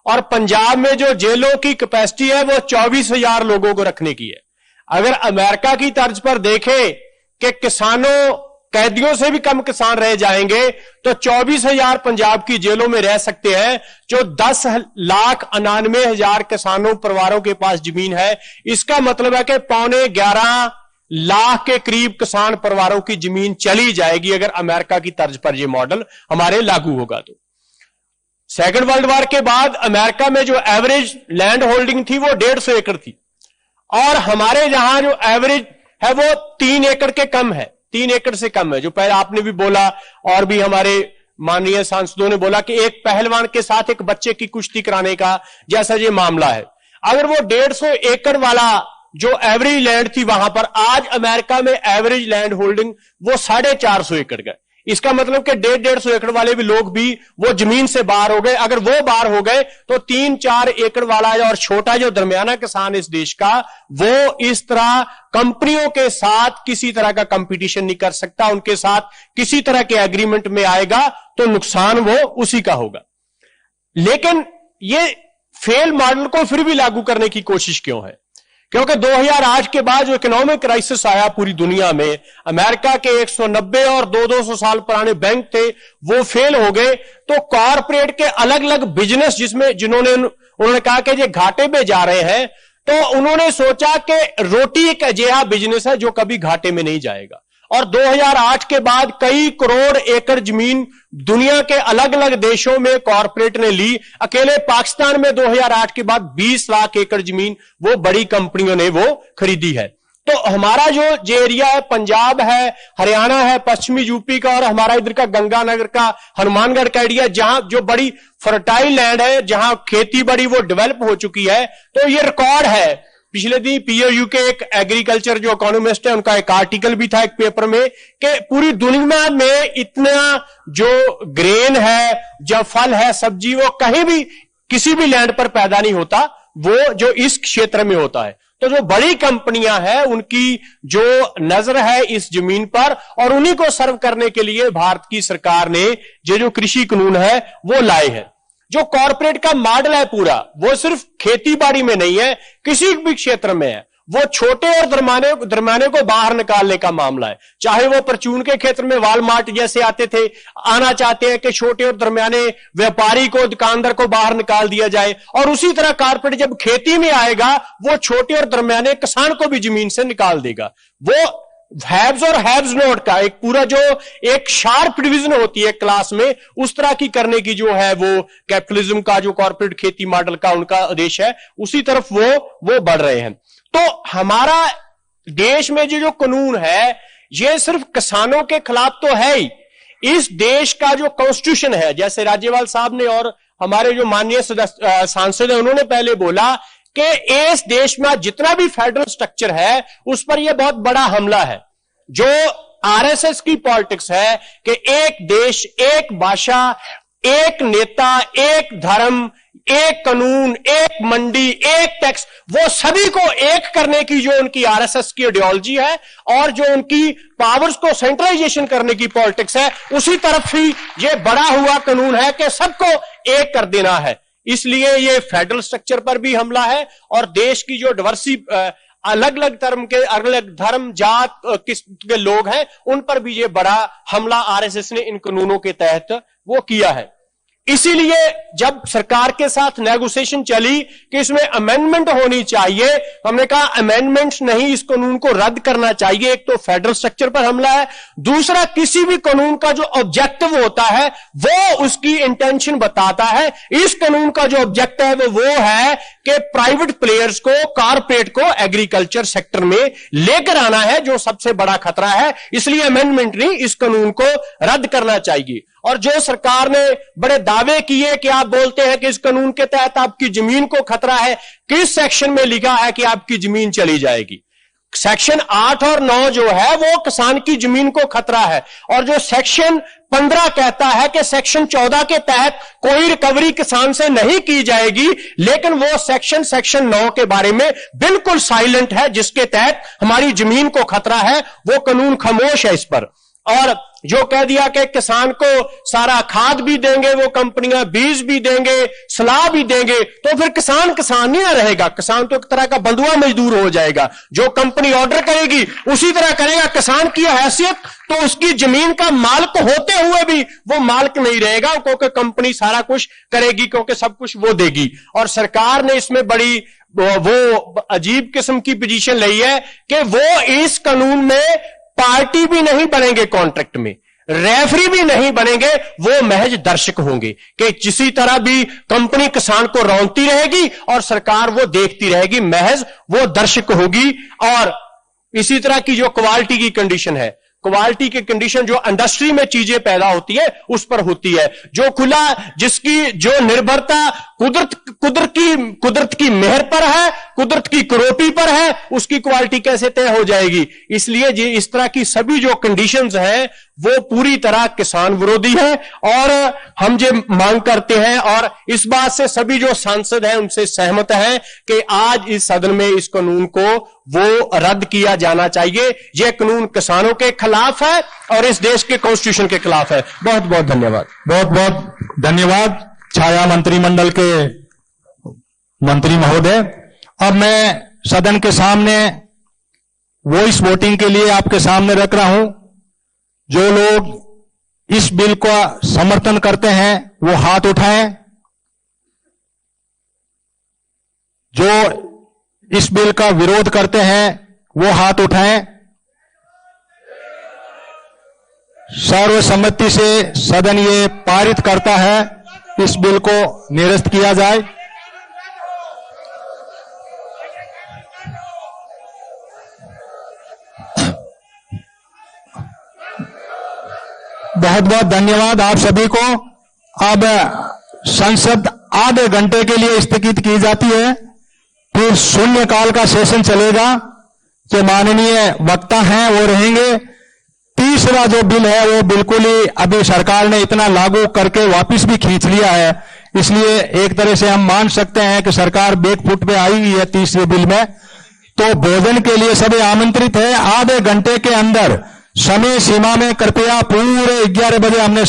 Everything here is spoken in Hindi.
और पंजाब में जो जेलों की कैपेसिटी है वो 24,000 लोगों को रखने की है। अगर अमेरिका की तर्ज पर देखें कि किसानों कैदियों से भी कम किसान रह जाएंगे तो 24,000 पंजाब की जेलों में रह सकते हैं, जो 10,99,000 किसानों परिवारों के पास जमीन है। इसका मतलब है कि 11.25 लाख के करीब किसान परिवारों की जमीन चली जाएगी अगर अमेरिका की तर्ज पर यह मॉडल हमारे लागू होगा। तो सेकेंड वर्ल्ड वॉर के बाद अमेरिका में जो एवरेज लैंड होल्डिंग थी वो 150 एकड़ थी, और हमारे यहां जो एवरेज है वो 3 एकड़ के कम है, 3 एकड़ से कम है। जो पहले आपने भी बोला और भी हमारे माननीय सांसदों ने बोला कि एक पहलवान के साथ एक बच्चे की कुश्ती कराने का जैसा ये मामला है। अगर वो 150 एकड़ वाला जो एवरेज लैंड थी वहां पर, आज अमेरिका में एवरेज लैंड होल्डिंग वो 450 एकड़ का। इसका मतलब कि 150 एकड़ वाले भी लोग भी वो जमीन से बाहर हो गए। अगर वो बाहर हो गए तो 3-4 एकड़ वाला और छोटा जो दरमियाना किसान इस देश का, वो इस तरह कंपनियों के साथ किसी तरह का कंपटीशन नहीं कर सकता, उनके साथ किसी तरह के एग्रीमेंट में आएगा तो नुकसान वो उसी का होगा। लेकिन ये फेल मॉडल को फिर भी लागू करने की कोशिश क्यों है? क्योंकि 2008 के बाद जो इकोनॉमिक क्राइसिस आया पूरी दुनिया में, अमेरिका के 190 और 200 साल पुराने बैंक थे वो फेल हो गए। तो कॉरपोरेट के अलग अलग बिजनेस उन्होंने कहा कि ये घाटे में जा रहे हैं, तो उन्होंने सोचा कि रोटी एक अजिहा बिजनेस है जो कभी घाटे में नहीं जाएगा। और 2008 के बाद कई करोड़ एकड़ जमीन दुनिया के अलग अलग देशों में कॉरपोरेट ने ली। अकेले पाकिस्तान में 2008 के बाद 20 लाख एकड़ जमीन वो बड़ी कंपनियों ने वो खरीदी है। तो हमारा जो एरिया है, पंजाब है, हरियाणा है, पश्चिमी यूपी का, और हमारा इधर का गंगानगर का, हनुमानगढ़ का एरिया, जहां जो बड़ी फर्टाइल लैंड है, जहां खेती बड़ी वो डेवलप हो चुकी है। तो ये रिकॉर्ड है। पिछले दिन पीओयू के एक एग्रीकल्चर जो इकोनॉमिस्ट है, उनका एक आर्टिकल भी था एक पेपर में कि पूरी दुनिया में इतना जो ग्रेन है, जो फल है, सब्जी, वो कहीं भी किसी भी लैंड पर पैदा नहीं होता, वो जो इस क्षेत्र में होता है। तो जो बड़ी कंपनियां हैं उनकी जो नजर है इस जमीन पर, और उन्हीं को सर्व करने के लिए भारत की सरकार ने ये जो कृषि कानून है वो लाए हैं। जो कॉरपोरेट का मॉडल है पूरा, वो सिर्फ खेती बाड़ी में नहीं है, किसी भी क्षेत्र में है। वो छोटे और दरमियाने को बाहर निकालने का मामला है। चाहे वो परचून के क्षेत्र में वालमार्ट जैसे आते थे, आना चाहते हैं कि छोटे और दरमियाने व्यापारी को, दुकानदार को बाहर निकाल दिया जाए। और उसी तरह कॉरपोरेट जब खेती में आएगा, वो छोटे और दरमियाने किसान को भी जमीन से निकाल देगा। वो हैव्स और हैव्स नॉट का एक पूरा जो एक शार्प डिवीजन होती है क्लास में, उस तरह की करने की जो है वो कैपिटलिज्म का, जो कॉर्पोरेट खेती मॉडल का उनका आदेश है, उसी तरफ वो बढ़ रहे हैं। तो हमारा देश में जो कानून है ये सिर्फ किसानों के खिलाफ तो है ही। इस देश का जो कॉन्स्टिट्यूशन है, जैसे राज्यपाल साहब ने और हमारे जो माननीय सांसद है उन्होंने पहले बोला कि इस देश में जितना भी फेडरल स्ट्रक्चर है उस पर यह बहुत बड़ा हमला है। जो आरएसएस की पॉलिटिक्स है कि एक देश, एक भाषा, एक नेता, एक धर्म, एक कानून, एक मंडी, एक टैक्स, वो सभी को एक करने की जो उनकी आरएसएस की आइडियोलॉजी है और जो उनकी पावर्स को सेंट्रलाइजेशन करने की पॉलिटिक्स है, उसी तरफ ही ये बड़ा हुआ कानून है कि सबको एक कर देना है। इसलिए ये फेडरल स्ट्रक्चर पर भी हमला है और देश की जो अलग अलग धर्म के, अलग धर्म, जात किस्म के लोग हैं, उन पर भी ये बड़ा हमला आरएसएस ने इन कानूनों के तहत वो किया है। इसीलिए जब सरकार के साथ नेगोशिएशन चली कि इसमें अमेंडमेंट होनी चाहिए, हमने कहा अमेंडमेंट नहीं, इस कानून को रद्द करना चाहिए। एक तो फेडरल स्ट्रक्चर पर हमला है, दूसरा किसी भी कानून का जो ऑब्जेक्टिव होता है वो उसकी इंटेंशन बताता है। इस कानून का जो ऑब्जेक्टिव है वो है कि प्राइवेट प्लेयर्स को, कॉर्पोरेट को एग्रीकल्चर सेक्टर में लेकर आना है, जो सबसे बड़ा खतरा है। इसलिए अमेंडमेंट नहीं, इस कानून को रद्द करना चाहिए। और जो सरकार ने बड़े दावे किए कि आप बोलते हैं कि इस कानून के तहत आपकी जमीन को खतरा है, किस सेक्शन में लिखा है कि आपकी जमीन चली जाएगी? सेक्शन 8 और 9 जो है वो किसान की जमीन को खतरा है, और जो सेक्शन 15 कहता है कि सेक्शन 14 के तहत कोई रिकवरी किसान से नहीं की जाएगी, लेकिन वो सेक्शन 9 के बारे में बिल्कुल साइलेंट है, जिसके तहत हमारी जमीन को खतरा है। वो कानून खामोश है इस पर। और जो कह दिया कि किसान को सारा खाद भी देंगे वो कंपनियां, बीज भी देंगे, सलाह भी देंगे, तो फिर किसान नहीं ना रहेगा। किसान तो एक तरह का बंधुआ मजदूर हो जाएगा। जो कंपनी ऑर्डर करेगी उसी तरह करेगा। किसान की हैसियत तो उसकी जमीन का मालिक होते हुए भी वो मालिक नहीं रहेगा, क्योंकि कंपनी सारा कुछ करेगी, क्योंकि सब कुछ वो देगी। और सरकार ने इसमें बड़ी वो अजीब किस्म की पोजीशन ली है कि वो इस कानून में पार्टी भी नहीं बनेंगे, कॉन्ट्रैक्ट में रेफरी भी नहीं बनेंगे, वो महज दर्शक होंगे कि किसी तरह भी कंपनी किसान को रौंदती रहेगी और सरकार वो देखती रहेगी, महज वो दर्शक होगी। और इसी तरह की जो क्वालिटी की कंडीशन है, क्वालिटी की कंडीशन जो इंडस्ट्री में चीजें पैदा होती है उस पर होती है। जो खुला, जिसकी जो निर्भरता कुदरत की मेहर पर है, कुदरत की करोपी पर है, उसकी क्वालिटी कैसे तय हो जाएगी। इसलिए इस तरह की सभी जो कंडीशंस हैं वो पूरी तरह किसान विरोधी है। और हम जो मांग करते हैं और इस बात से सभी जो सांसद हैं उनसे सहमत हैं कि आज इस सदन में इस कानून को वो रद्द किया जाना चाहिए। यह कानून किसानों के खिलाफ है और इस देश के कॉन्स्टिट्यूशन के खिलाफ है। बहुत बहुत धन्यवाद। बहुत बहुत धन्यवाद छाया मंत्रिमंडल के मंत्री महोदय। अब मैं सदन के सामने वॉइस वोटिंग के लिए आपके सामने रख रहा हूं। जो लोग इस बिल का समर्थन करते हैं वो हाथ उठाएं। जो इस बिल का विरोध करते हैं वो हाथ उठाएं। सर्वसम्मति से सदन ये पारित करता है, इस बिल को निरस्त किया जाए। बहुत बहुत धन्यवाद आप सभी को। अब संसद आधे घंटे के लिए स्थगित की जाती है, फिर शून्यकाल का सेशन चलेगा। जो माननीय वक्ता हैं वो रहेंगे। तीसरा जो बिल है वो बिल्कुल ही अभी सरकार ने इतना लागू करके वापस भी खींच लिया है, इसलिए एक तरह से हम मान सकते हैं कि सरकार बैकफुट पे आई हुई है तीसरे बिल में। तो भोजन के लिए सभी आमंत्रित है। आधे घंटे के अंदर समय सीमा में कृपया पूरे 11 बजे हमने